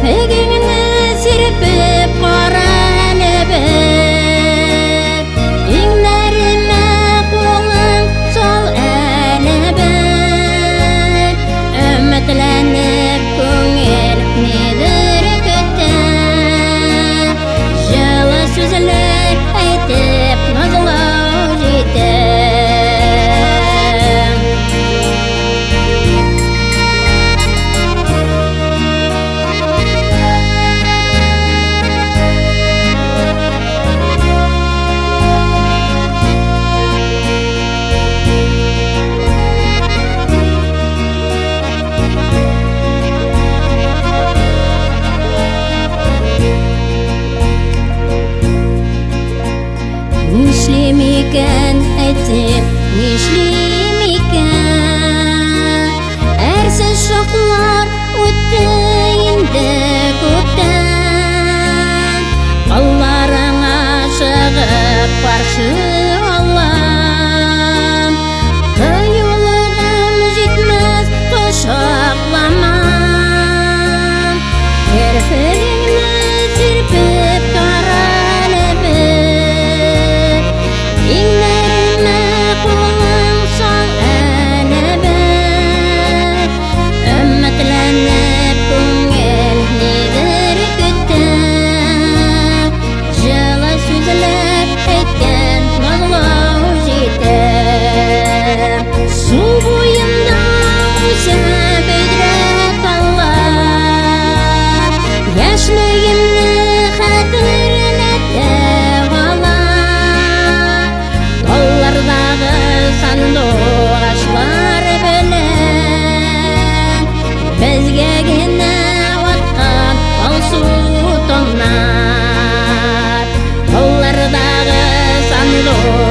Kirpigini sirpip qaranıp İnglerime qo'ling sol anıp Ümitlenip ko'ngil nedir kütür Жылы сөзлер aytib nazlov жетib Нишлемикән әйтеп, нишлемикән Әрсез шаклар үтте инде күптән Алларыңа чыгып каршы алам Кыюлыгым җитмәс кочакламам Керфегеңне сирпеп каралып İnglerime qo'ling sol anıp Ümitlenip ko'ngil nedir kütür Жылы сөзләр әйткән назлау җитеп Су буенда үсеп бөдрә таллар Яшьлегемне хәтерләтеп ала Таллардагы сандугачлар белән Безгә генә аткан алсу тоннар Таллардагы сандугачлар